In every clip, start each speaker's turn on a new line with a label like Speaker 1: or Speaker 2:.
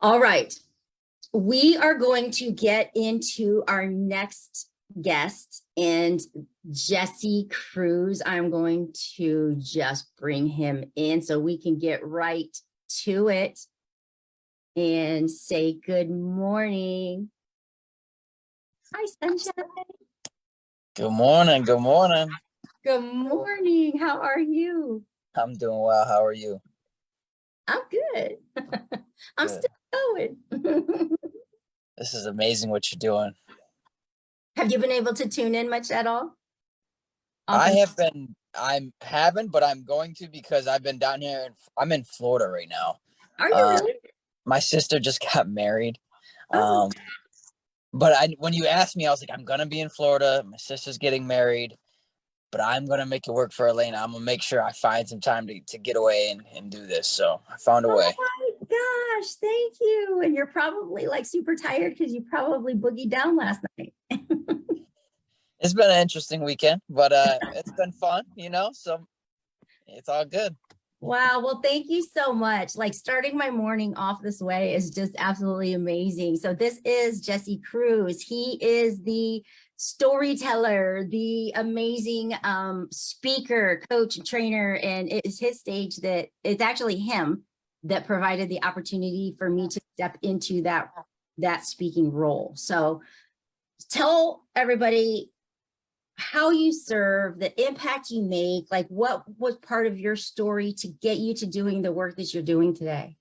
Speaker 1: All right. We are going to get into our next guest, and Jesse Cruz. I'm going to just bring him in so we can get right to it and say good morning. Hi, Sunshine.
Speaker 2: Good morning. Good morning.
Speaker 1: Good morning. How are you?
Speaker 2: I'm doing well. How are you?
Speaker 1: I'm good. I'm
Speaker 2: Good.
Speaker 1: still going.
Speaker 2: This is amazing what you're doing.
Speaker 1: Have you been able to tune in much at all?
Speaker 2: I haven't, but I'm going to because I've been down here. I'm in Florida right now.
Speaker 1: Are you really?
Speaker 2: My sister just got married.
Speaker 1: Oh.
Speaker 2: But when you asked me, I was like, I'm gonna be in Florida. My sister's getting married, but I'm gonna make it work for Elena. I'm gonna make sure I find some time to get away and do this. So I found a way.
Speaker 1: Oh my gosh, thank you. And you're probably like super tired because you probably boogied down last night.
Speaker 2: It's been an interesting weekend, but it's been fun, so it's all good.
Speaker 1: Wow. Well, thank you so much. Like starting my morning off this way is just absolutely amazing. So this is Jesse Cruz. He is the storyteller, the amazing speaker, coach, trainer, and it is his stage that it's actually him that provided the opportunity for me to step into that speaking role. So tell everybody how you serve, the impact you make, like what was part of your story to get you to doing the work that you're doing today?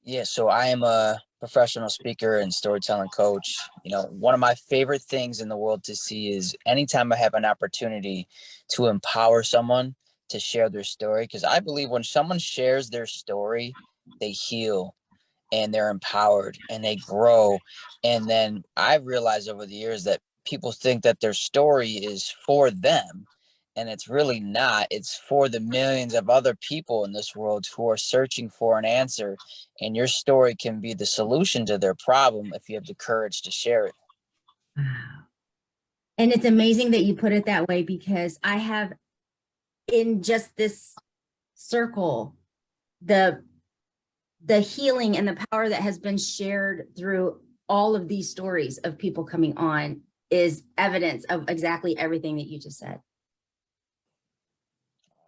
Speaker 2: Yeah, so I am a professional speaker and storytelling coach. One of my favorite things in the world to see is anytime I have an opportunity to empower someone to share their story, because I believe when someone shares their story, they heal and they're empowered and they grow. And then I've realized over the years that people think that their story is for them, and it's really not. It's for the millions of other people in this world who are searching for an answer, and your story can be the solution to their problem if you have the courage to share it.
Speaker 1: Wow. And it's amazing that you put it that way, because I have in just this circle the healing and the power that has been shared through all of these stories of people coming on is evidence of exactly everything that you just said.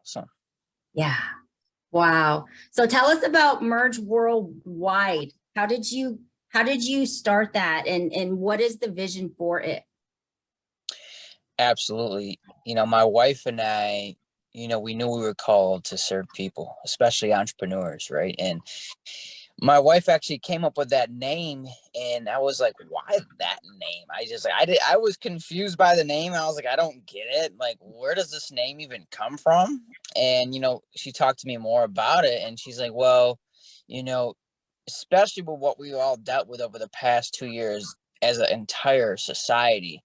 Speaker 2: Awesome.
Speaker 1: Yeah. Wow. So tell us about Merge Worldwide. How did you start that, and what is the vision for it?
Speaker 2: Absolutely. My wife and I, we knew we were called to serve people, especially entrepreneurs, right? And my wife actually came up with that name, and I was like, why that name? I was confused by the name. I was like, I don't get it. Like, where does this name even come from? And, she talked to me more about it, and she's like, well, especially with what we all dealt with over the past 2 years as an entire society,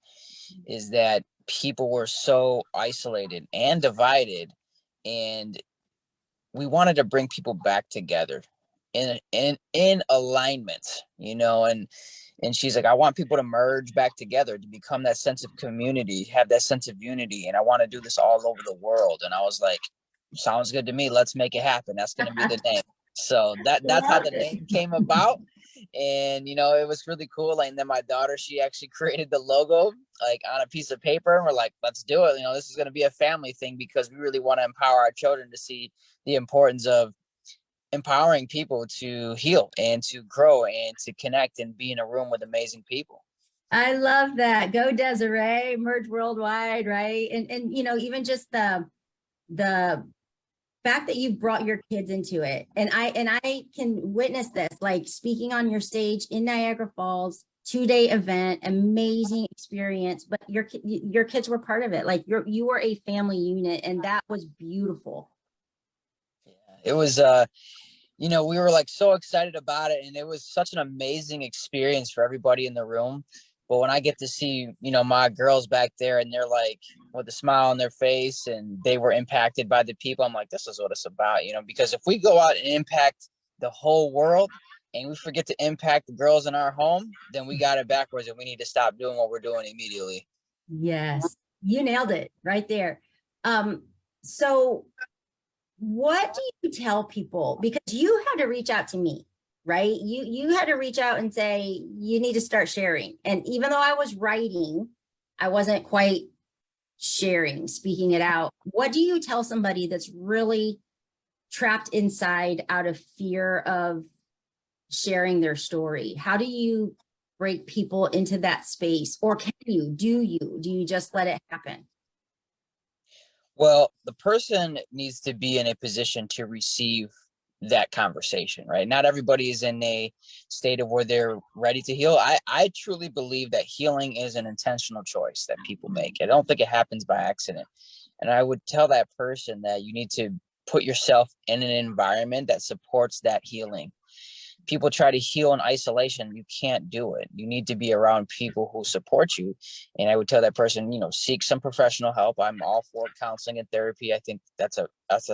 Speaker 2: is that people were so isolated and divided, and we wanted to bring people back together in alignment, and she's like, I want people to merge back together to become that sense of community, have that sense of unity, and I want to do this all over the world. And I was like, sounds good to me, let's make it happen. That's going to be the name. So that's how the name came about. And it was really cool. Like, and then my daughter, she actually created the logo like on a piece of paper, and we're like, let's do it. This is going to be a family thing, because we really want to empower our children to see the importance of empowering people to heal and to grow and to connect and be in a room with amazing people.
Speaker 1: I love that. Go Desiree, Merge Worldwide, right? And even just the fact that you've brought your kids into it. And I can witness this, like speaking on your stage in Niagara Falls, 2-day event, amazing experience, but your kids were part of it. Like you were a family unit, and that was beautiful.
Speaker 2: Yeah, it was we were like so excited about it, and it was such an amazing experience for everybody in the room. But when I get to see, my girls back there, and they're like with a smile on their face, and they were impacted by the people, I'm like, this is what it's about, because if we go out and impact the whole world and we forget to impact the girls in our home, then we got it backwards, and we need to stop doing what we're doing immediately.
Speaker 1: Yes, you nailed it right there. So what do you tell people? Because you had to reach out to me, right? You had to reach out and say, you need to start sharing. And even though I was writing, I wasn't quite sharing, speaking it out. What do you tell somebody that's really trapped inside out of fear of sharing their story? How do you break people into that space? Or can you, do you just let it happen?
Speaker 2: Well, the person needs to be in a position to receive that conversation, right? Not everybody is in a state of where they're ready to heal. I truly believe that healing is an intentional choice that people make. I don't think it happens by accident. And I would tell that person that you need to put yourself in an environment that supports that healing. People try to heal in isolation. You can't do it. You need to be around people who support you. And I would tell that person, seek some professional help. I'm all for counseling and therapy. I think that's a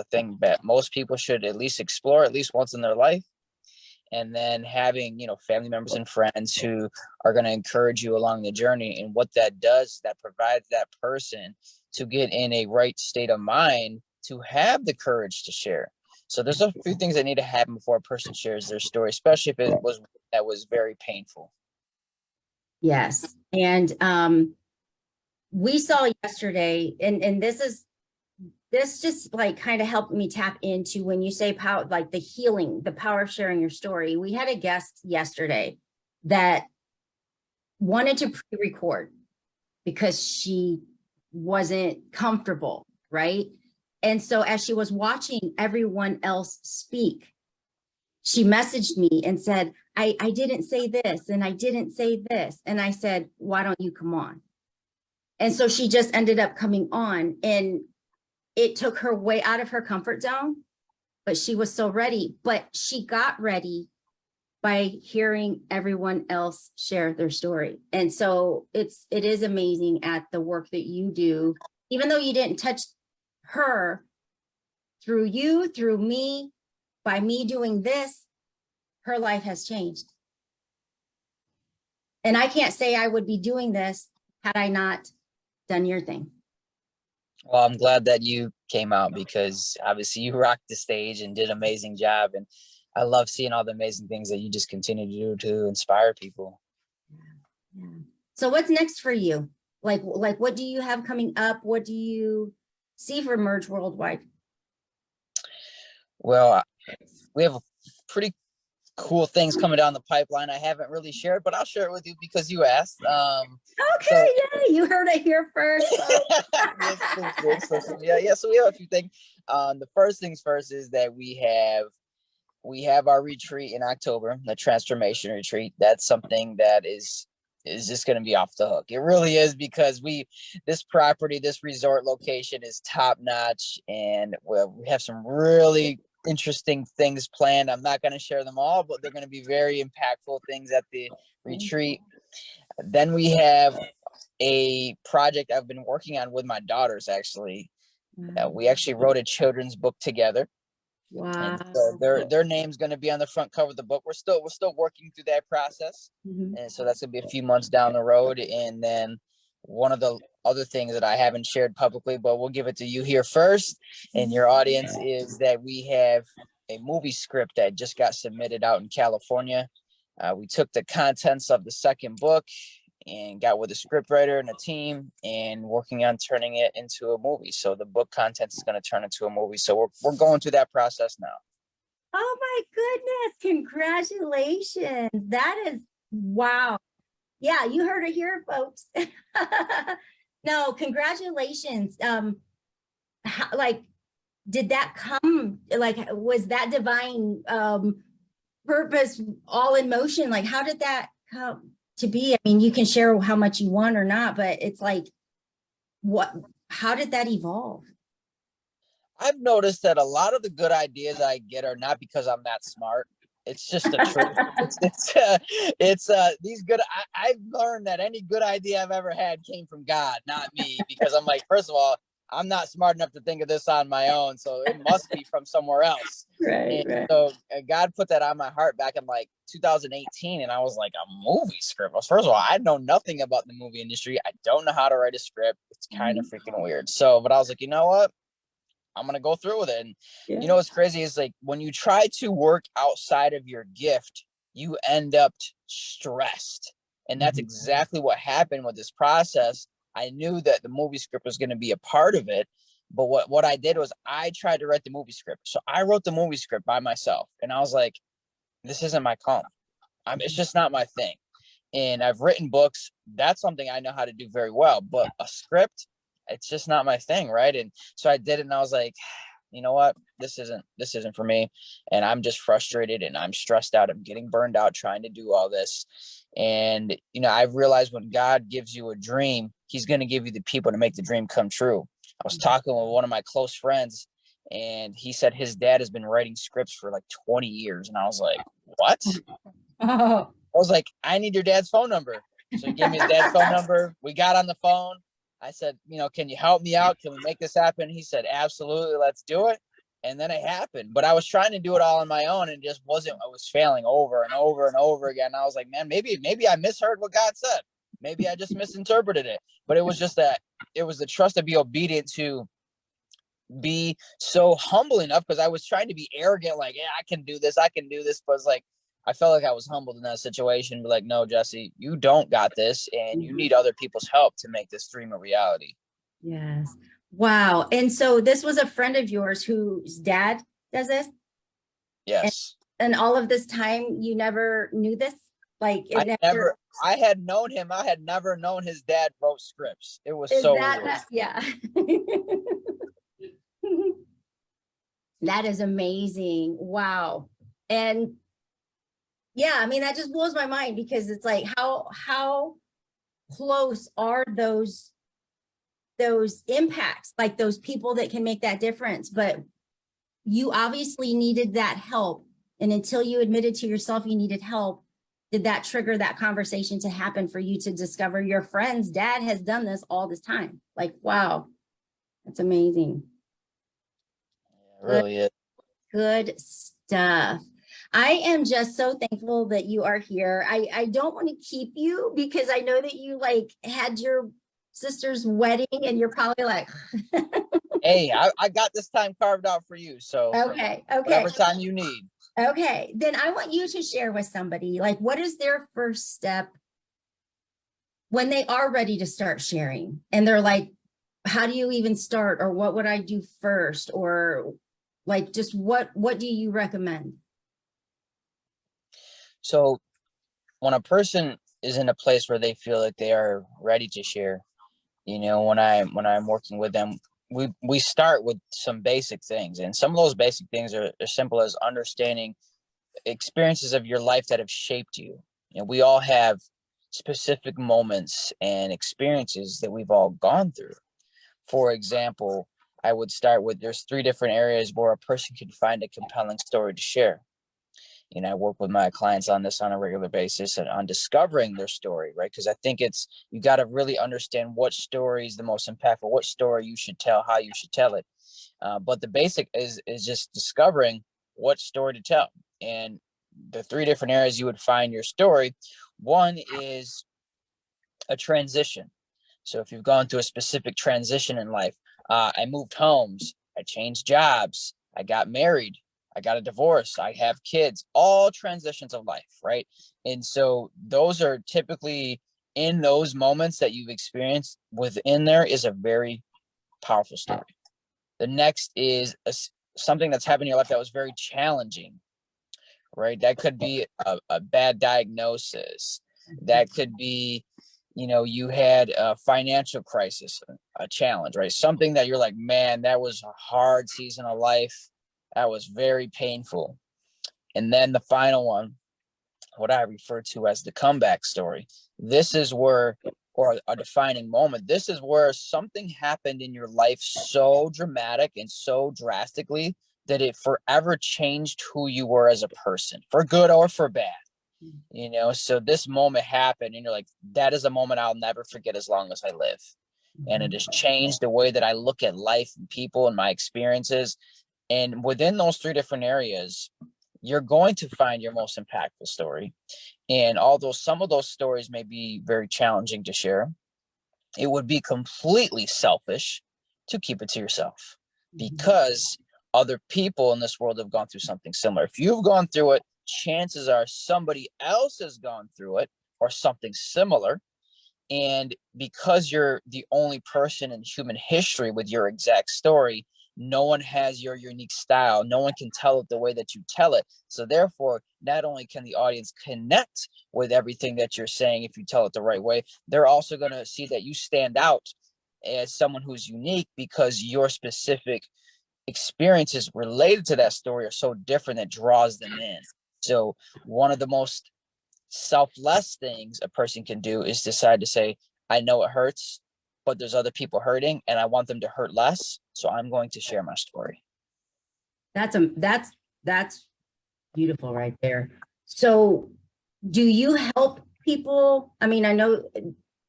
Speaker 2: thing that most people should at least explore at least once in their life. And then having, family members and friends who are going to encourage you along the journey. And what that does, that provides that person to get in a right state of mind to have the courage to share. So there's a few things that need to happen before a person shares their story, especially if it was very painful.
Speaker 1: Yes. And we saw yesterday, and this just like kind of helped me tap into when you say power, like the healing, the power of sharing your story. We had a guest yesterday that wanted to pre-record because she wasn't comfortable, right? And so as she was watching everyone else speak, she messaged me and said, I didn't say this and I didn't say this. And I said, why don't you come on? And so she just ended up coming on, and it took her way out of her comfort zone, but she was so ready. But she got ready by hearing everyone else share their story. And so it is amazing at the work that you do, even though you didn't touch her, through you, through me, by me doing this, her life has changed. And I can't say I would be doing this had I not done your thing.
Speaker 2: Well, I'm glad that you came out, because obviously you rocked the stage and did an amazing job. And I love seeing all the amazing things that you just continue to do to inspire people.
Speaker 1: Yeah. So what's next for you? Like what do you have coming up? What do you see for Merge Worldwide?
Speaker 2: Well, we have pretty cool things coming down the pipeline. I haven't really shared, but I'll share it with you because you asked.
Speaker 1: Okay, yeah, you heard it here first.
Speaker 2: So we have a few things. The first things first is that we have our retreat in October, the transformation retreat. That's something that is just going to be off the hook. It really is, because this property, this resort location is top notch, and we have some really interesting things planned. I'm not going to share them all, but they're going to be very impactful things at the retreat. Then we have a project I've been working on with my daughters, actually. We actually wrote a children's book together.
Speaker 1: Wow.
Speaker 2: And so their name's going to be on the front cover of the book. We're still working through that process. And so that's going to be a few months down the road. And then one of the other things that I haven't shared publicly, but we'll give it to you here first and your audience, is that we have a movie script that just got submitted out in California. We took the contents of the second book and got with a scriptwriter and a team and working on turning it into a movie. So the book content is going to turn into a movie. So we're going through that process now.
Speaker 1: Oh my goodness. Congratulations. That is, wow. Yeah, you heard it here, folks. No, congratulations. Did that come, was that divine purpose all in motion? Like, how did that come to be? I mean, you can share how much you want or not, but it's like, how did that evolve?
Speaker 2: I've noticed that a lot of the good ideas I get are not because I'm that smart. It's just the truth. It's these good. I've learned that any good idea I've ever had came from God, not me, because I'm like, first of all, I'm not smart enough to think of this on my own, so it must be from somewhere else.
Speaker 1: Right.
Speaker 2: So God put that on my heart back in like 2018, and I was like, a movie script. Well, first of all, I know nothing about the movie industry. I don't know how to write a script. It's kind of freaking weird. So, but I was like, you know what? I'm going to go through with it. And you know, what's crazy is like when you try to work outside of your gift, you end up stressed. And that's exactly what happened with this process. I knew that the movie script was going to be a part of it. But what I did was I tried to write the movie script. So I wrote the movie script by myself. And I was like, this isn't my calling. It's just not my thing. And I've written books. That's something I know how to do very well. But a script, it's just not my thing, right? And so I did it, and I was like, you know what? This isn't for me. And I'm just frustrated and I'm stressed out. I'm getting burned out trying to do all this. And, I've realized when God gives you a dream, he's going to give you the people to make the dream come true. I was talking with one of my close friends, and he said his dad has been writing scripts for like 20 years. And I was like, what?
Speaker 1: Oh.
Speaker 2: I was like, I need your dad's phone number. So he gave me his dad's phone number. We got on the phone. I said, can you help me out? Can we make this happen? He said, absolutely, let's do it. And then it happened. But I was trying to do it all on my own, and just wasn't. I was failing over and over and over again. I was like, man, maybe I misheard what God said. Maybe I just misinterpreted it. But it was just that it was the trust to be obedient, to be so humble enough, because I was trying to be arrogant, like, yeah, I can do this. But it's like, I felt like I was humbled in that situation. But like, no, Jesse, you don't got this, and you need other people's help to make this dream a reality.
Speaker 1: Yes. Wow. And so this was a friend of yours whose dad does this?
Speaker 2: Yes.
Speaker 1: And all of this time you never knew this? Like
Speaker 2: I had known him. I had never known his dad wrote scripts. It was so weird.
Speaker 1: Yeah. That is amazing. Wow. And yeah, I mean, that just blows my mind, because it's like, how close are those impacts, like those people that can make that difference? But you obviously needed that help. And until you admitted to yourself you needed help, did that trigger that conversation to happen for you to discover your friend's dad has done this all this time? Like, wow, that's amazing.
Speaker 2: It really is.
Speaker 1: Good stuff. I am just so thankful that you are here. I don't want to keep you, because I know that you like had your sister's wedding and you're probably like,
Speaker 2: hey, I got this time carved out for you. So
Speaker 1: okay.
Speaker 2: Whatever time you need.
Speaker 1: Okay. Then I want you to share with somebody, like, what is their first step when they are ready to start sharing? And they're like, how do you even start? Or what would I do first? Or like, just what do you recommend?
Speaker 2: So when a person is in a place where they feel like they are ready to share, when I'm working with them, we start with some basic things. And some of those basic things are as simple as understanding experiences of your life that have shaped you. We all have specific moments and experiences that we've all gone through. For example, I would start with, there's 3 different areas where a person can find a compelling story to share. I work with my clients on this on a regular basis, and on discovering their story, right? Because I think you got to really understand what story is the most impactful, what story you should tell, how you should tell it. But the basic is just discovering what story to tell. And the 3 different areas you would find your story. One is a transition. So if you've gone through a specific transition in life, I moved homes, I changed jobs, I got married, I got a divorce, I have kids, all transitions of life, right? And so those are typically, in those moments that you've experienced, within there is a very powerful story. The next is something that's happened in your life that was very challenging, right? That could be a bad diagnosis. That could be, you had a financial crisis, a challenge, right? Something that you're like, man, that was a hard season of life. That was very painful. And then the final one, what I refer to as the comeback story. This is where, or a defining moment, this is where something happened in your life so dramatic and so drastically that it forever changed who you were as a person, for good or for bad. So this moment happened, and you're like, that is a moment I'll never forget as long as I live. And it has changed the way that I look at life and people and my experiences. And within those 3 different areas, you're going to find your most impactful story. And although some of those stories may be very challenging to share, it would be completely selfish to keep it to yourself, because other people in this world have gone through something similar. If you've gone through it, chances are somebody else has gone through it or something similar. And because you're the only person in human history with your exact story, no one has your unique style. No one can tell it the way that you tell it. So therefore, not only can the audience connect with everything that you're saying if you tell it the right way, they're also going to see that you stand out as someone who's unique because your specific experiences related to that story are so different that draws them in. So one of the most selfless things a person can do is decide to say, I know it hurts, but there's other people hurting and I want them to hurt less. So I'm going to share my story.
Speaker 1: That's beautiful right there. So do you help people? I mean, I know,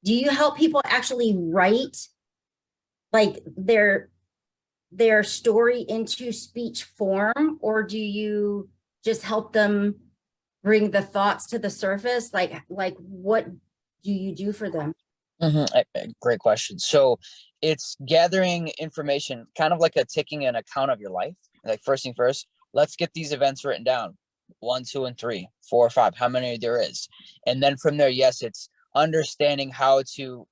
Speaker 1: do you help people actually write like their story into speech form, or do you just help them bring the thoughts to the surface? Like what do you do for them?
Speaker 2: Great question. So it's gathering information, kind of like taking an account of your life. Like first thing first, let's get these events written down. 1, 2, and 3, 4, 5, how many there is. And then from there, yes, it's understanding how to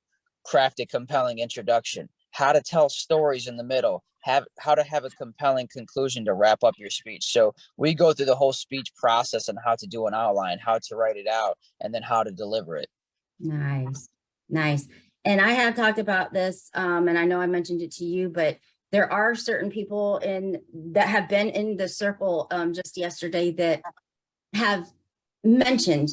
Speaker 2: craft a compelling introduction, how to tell stories in the middle, how to have a compelling conclusion to wrap up your speech. So we go through the whole speech process on how to do an outline, how to write it out, and then how to deliver it.
Speaker 1: Nice. And I have talked about this, and I know I mentioned it to you, but there are certain people that have been in the circle just yesterday that have mentioned,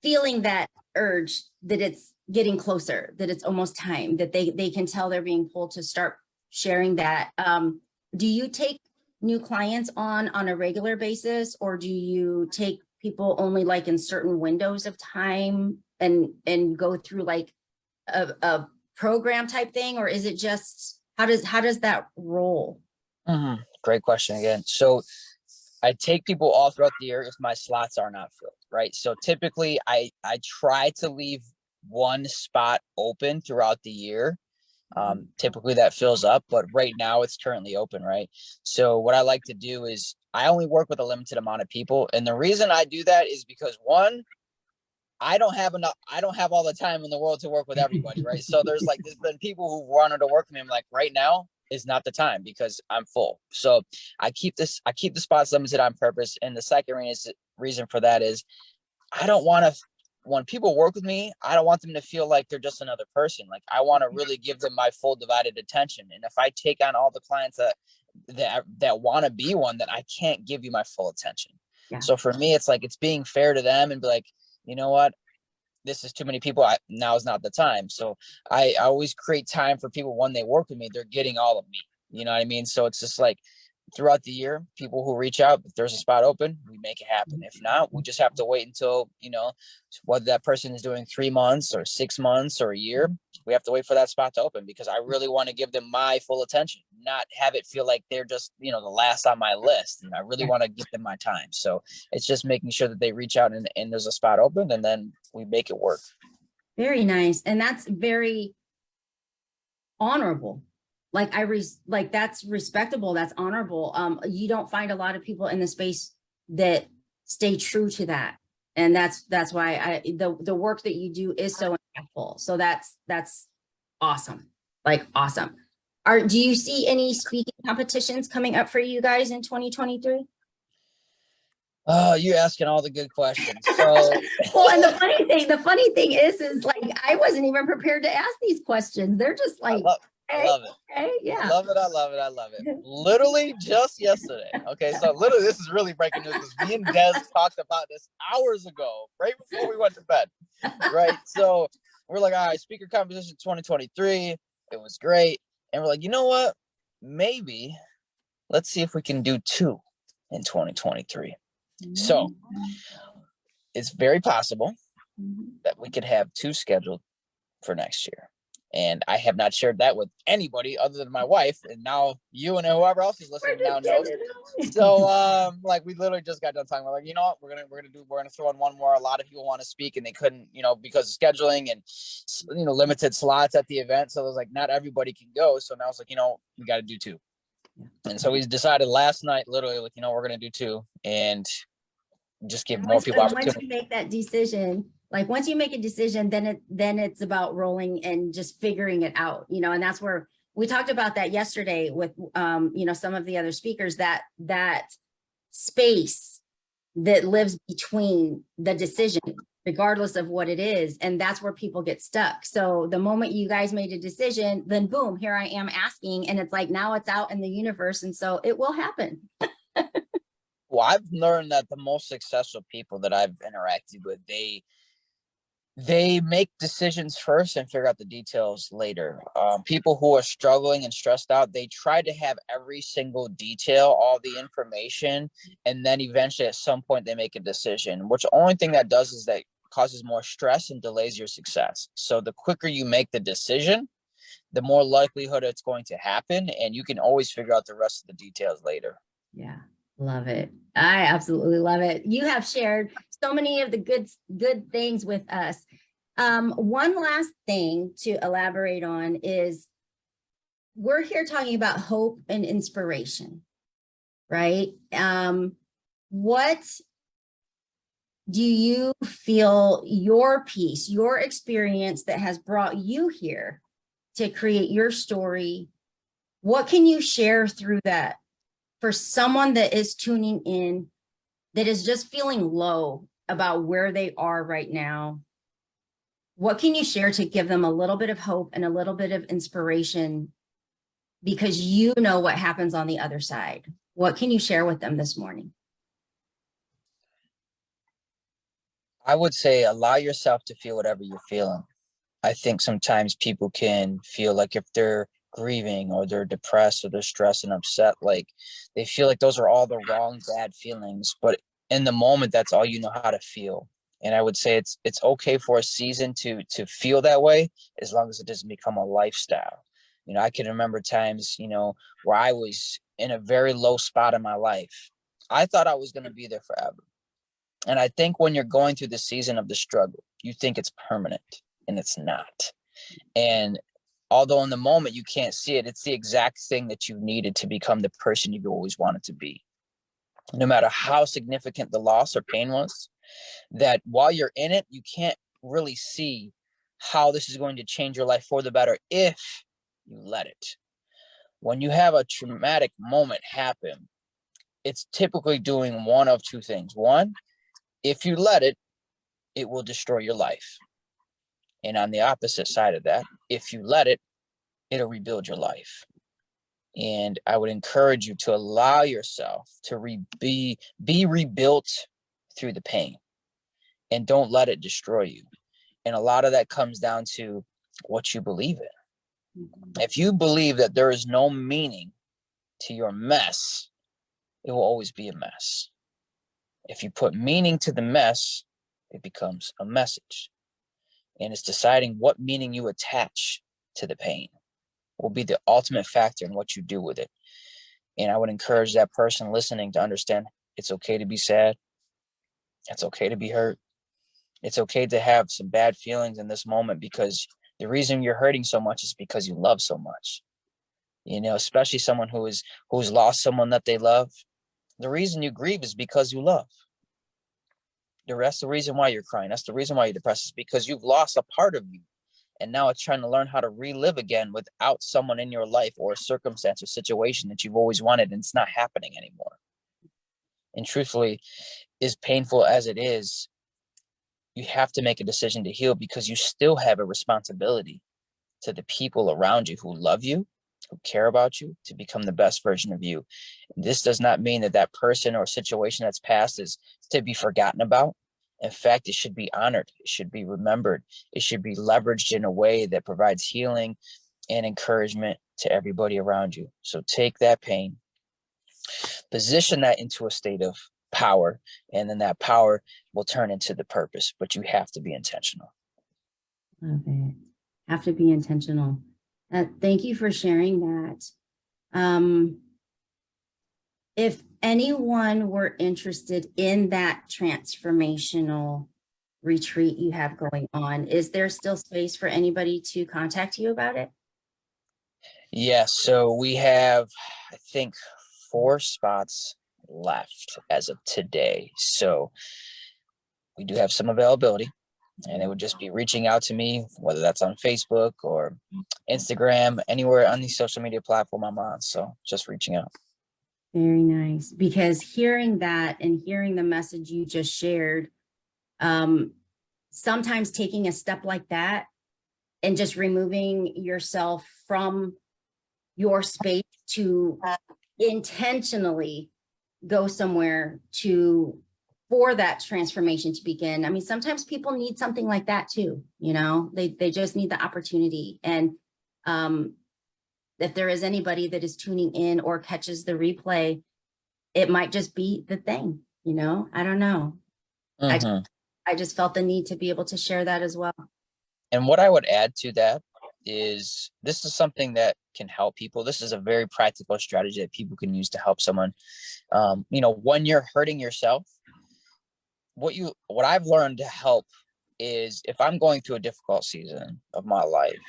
Speaker 1: feeling that urge that it's getting closer, that it's almost time, that they can tell they're being pulled to start sharing that. Do you take new clients on a regular basis, or do you take people only like in certain windows of time and go through like a program type thing, or is it just how does that roll?
Speaker 2: Great question again. So I take people all throughout the year if my slots are not filled, right? So typically I try to leave one spot open throughout the year. Typically that fills up, but right now it's currently open, right? So what I like to do is I only work with a limited amount of people. And the reason I do that is because one, I don't have all the time in the world to work with everybody, right? So there's been people who wanted to work with me. I'm like, right now is not the time because I'm full. So I keep the spots limited on purpose. And the second reason for that is I don't want to, when people work with me, I don't want them to feel like they're just another person. Like I want to really give them my full divided attention. And if I take on all the clients that want to be one, then I can't give you my full attention. Yeah. So for me, it's like, it's being fair to them and be like, you know what? This is too many people. Now is not the time. So I always create time for people when they work with me. They're getting all of me. You know what I mean? So it's just like throughout the year, people who reach out, if there's a spot open, we make it happen. If not, we just have to wait until, whether that person is doing 3 months or 6 months or a year, we have to wait for that spot to open because I really want to give them my full attention, not have it feel like they're just, the last on my list. And I really want to give them my time. So it's just making sure that they reach out and there's a spot open and then we make it work.
Speaker 1: Very nice. And that's very honorable. That's respectable. That's honorable. You don't find a lot of people in the space that stay true to that. And that's why the work that you do is so impactful. So that's awesome. Awesome. Do you see any speaking competitions coming up for you guys in 2023?
Speaker 2: Oh, you're asking all the good questions. So
Speaker 1: well, and the funny thing is I wasn't even prepared to ask these questions. They're just like,
Speaker 2: I love it.
Speaker 1: Hey, yeah.
Speaker 2: I love it. Literally just yesterday. Okay, so literally this is really breaking news because me and Des talked about this hours ago, right before we went to bed. Right. So we're like, all right, speaker competition 2023. It was great. And we're like, you know what? Maybe let's see if we can do 2 in 2023. So it's very possible that we could have 2 scheduled for next year. And I have not shared that with anybody other than my wife. And now you and whoever else is listening now knows. So we literally just got done talking. We're like, you know what, we're gonna throw in one more. A lot of people want to speak and they couldn't, because of scheduling and limited slots at the event. So it was like not everybody can go. So now it's like, we got to do 2. And so we decided last night, literally, like, we're going to do 2 and just give
Speaker 1: And
Speaker 2: more people
Speaker 1: once
Speaker 2: opportunity.
Speaker 1: you make that decision, like once you make a decision, then it's about rolling and just figuring it out, and that's where we talked about that yesterday with, some of the other speakers, that space that lives between the decision, regardless of what it is. And that's where people get stuck. So the moment you guys made a decision, then boom, here I am asking, and it's like, now it's out in the universe. And so it will happen.
Speaker 2: Well, I've learned that the most successful people that I've interacted with, they make decisions first and figure out the details later. People who are struggling and stressed out, they try to have every single detail, all the information, and then eventually at some point they make a decision, which the only thing that does is that causes more stress and delays your success. So the quicker you make the decision, the more likelihood it's going to happen, and you can always figure out the rest of the details later.
Speaker 1: Yeah. Love it. I absolutely love it. You have shared so many of the good things with us. One last thing to elaborate on is we're here talking about hope and inspiration, right? What do you feel your piece, your experience that has brought you here to create your story? What can you share through that for someone that is tuning in, that is just feeling low about where they are right now? What can you share to give them a little bit of hope and a little bit of inspiration, because you know what happens on the other side? What can you share with them this morning?
Speaker 2: I would say allow yourself to feel whatever you're feeling. I think sometimes people can feel like if they're grieving or they're depressed or they're stressed and upset, like they feel like those are all the wrong, bad feelings. But in the moment, that's all you know how to feel. And I would say it's okay for a season to feel that way, as long as it doesn't become a lifestyle. I can remember times, where I was in a very low spot in my life. I thought I was going to be there forever. And I think when you're going through the season of the struggle, you think it's permanent, and it's not. And although in the moment you can't see it, it's the exact thing that you needed to become the person you've always wanted to be. No matter how significant the loss or pain was, that while you're in it, you can't really see how this is going to change your life for the better if you let it. When you have a traumatic moment happen, it's typically doing one of 2 things. One, if you let it, it will destroy your life. And on the opposite side of that, if you let it, it'll rebuild your life. And I would encourage you to allow yourself to be rebuilt through the pain, and don't let it destroy you. And a lot of that comes down to what you believe in. If you believe that there is no meaning to your mess, it will always be a mess. If you put meaning to the mess, it becomes a message. And it's deciding what meaning you attach to the pain will be the ultimate factor in what you do with it. And I would encourage that person listening to understand it's okay to be sad. It's okay to be hurt. It's okay to have some bad feelings in this moment, because the reason you're hurting so much is because you love so much. Especially someone who's lost someone that they love. The reason you grieve is because you love. That's the reason why you're crying. That's the reason why you're depressed, is because you've lost a part of you. And now it's trying to learn how to relive again without someone in your life or a circumstance or situation that you've always wanted, and it's not happening anymore. And truthfully, as painful as it is, you have to make a decision to heal, because you still have a responsibility to the people around you who love you, who care about you, to become the best version of you. And this does not mean that person or situation that's passed is to be forgotten about. In fact, it should be honored. It should be remembered. It should be leveraged in a way that provides healing and encouragement to everybody around you. So take that pain, position that into a state of power, and then that power will turn into the purpose. But you have to be intentional.
Speaker 1: Love it. Have to be intentional. Thank you for sharing that. If anyone were interested in that transformational retreat you have going on, is there still space for anybody to contact you about it?
Speaker 2: Yeah, so we have, I think, 4 spots left as of today. So we do have some availability, and it would just be reaching out to me, whether that's on Facebook or Instagram, anywhere on the social media platform I'm on. So just reaching out.
Speaker 1: Very nice. Because hearing that and hearing the message you just shared, sometimes taking a step like that and just removing yourself from your space to intentionally go somewhere for that transformation to begin. I mean, sometimes people need something like that too, you know, they just need the opportunity. And if there is anybody that is tuning in or catches the replay, it might just be the thing, you know, I don't know. I just felt the need to be able to share that as well.
Speaker 2: And what I would add to that is this is something that can help people. This is a very practical strategy that people can use to help someone. You know, when you're hurting yourself, what I've learned to help is if I'm going through a difficult season of my life,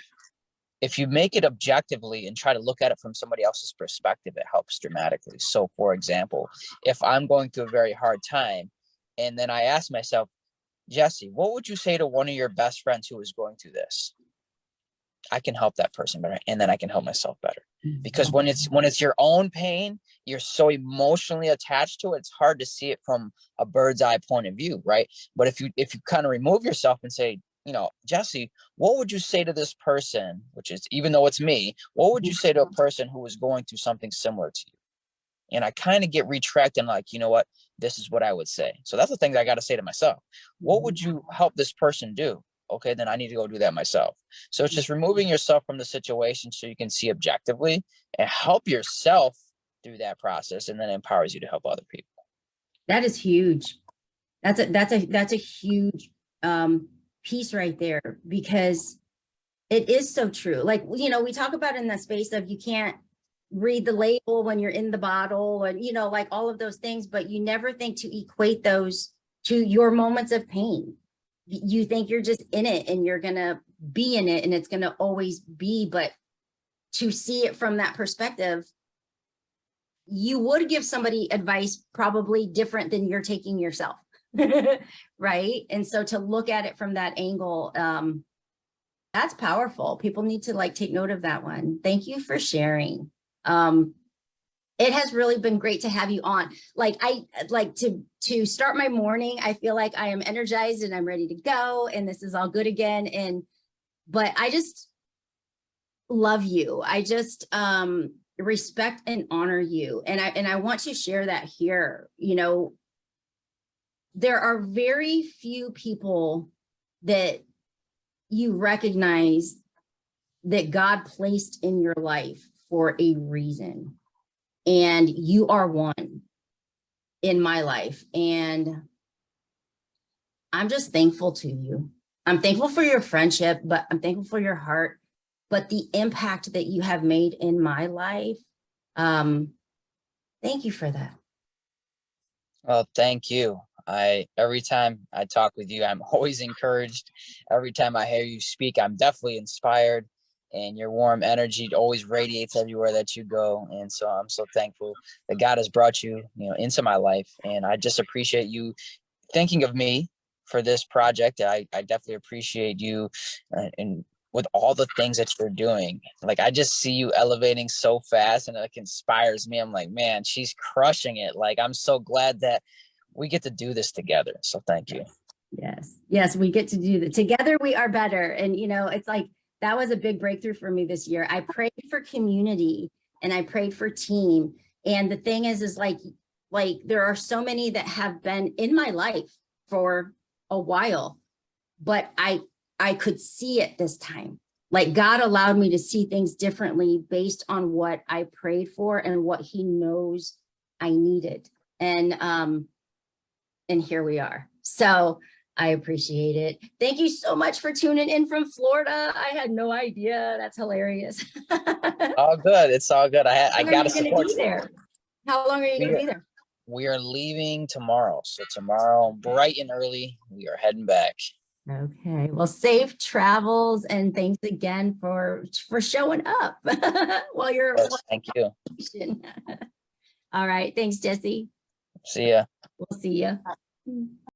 Speaker 2: if you make it objectively and try to look at it from somebody else's perspective, it helps dramatically. So for example, if I'm going through a very hard time and then I ask myself, Jesse, what would you say to one of your best friends who is going through this? I can help that person better, and then I can help myself better. Because when it's your own pain, you're so emotionally attached to it, it's hard to see it from a bird's eye point of view, right? But if you kind of remove yourself and say, you know, Jesse, what would you say to this person, which is, even though it's me, what would you say to a person who is going through something similar to you? And I kind of get retracted and like, you know what, this is what I would say. So that's the thing that I got to say to myself. What would you help this person do? Okay, then I need to go do that myself. So it's just removing yourself from the situation so you can see objectively and help yourself through that process, and then empowers you to help other people.
Speaker 1: That is huge. That's a huge piece right there, because it is so true. Like, you know, we talk about in the space of you can't read the label when you're in the bottle, and, you know, like all of those things, but you never think to equate those to your moments of pain. You think you're just in it and you're going to be in it and it's going to always be, but to see it from that perspective, you would give somebody advice probably different than you're taking yourself. Right. And so to look at it from that angle, that's powerful. People need to like take note of that one. Thank you for sharing. It has really been great to have you on. Like, I like to start my morning. I feel like I am energized and I'm ready to go, and this is all good again. But I just love you. I just respect and honor you. And I want to share that here. You know, there are very few people that you recognize that God placed in your life for a reason. And you are one in my life. And I'm just thankful to you. I'm thankful for your friendship, but I'm thankful for your heart. But the impact that you have made in my life, thank you for that.
Speaker 2: Well, thank you. Every time I talk with you, I'm always encouraged. Every time I hear you speak, I'm definitely inspired. And your warm energy always radiates everywhere that you go. And so I'm so thankful that God has brought you, you know, into my life. And I just appreciate you thinking of me for this project. I definitely appreciate you and with all the things that you're doing. Like, I just see you elevating so fast, and it like inspires me. I'm like, man, she's crushing it. Like, I'm so glad that we get to do this together. So thank you.
Speaker 1: Yes, we get to do that together. We are better. And, you know, it's like, that was a big breakthrough for me this year. I prayed for community and I prayed for team. And the thing is like there are so many that have been in my life for a while, but I could see it this time. Like, God allowed me to see things differently based on what I prayed for and what he knows I needed. And here we are. So I appreciate it. Thank you so much for tuning in from Florida. I had no idea. That's hilarious.
Speaker 2: All good. It's all good. I got to support you
Speaker 1: there. How long are you going to be there?
Speaker 2: We are leaving tomorrow. So tomorrow, bright and early, we are heading back.
Speaker 1: Okay, well, safe travels and thanks again for showing up while you're
Speaker 2: Yes, thank you.
Speaker 1: vacation. All right, thanks, Jesse.
Speaker 2: See ya.
Speaker 1: We'll see you.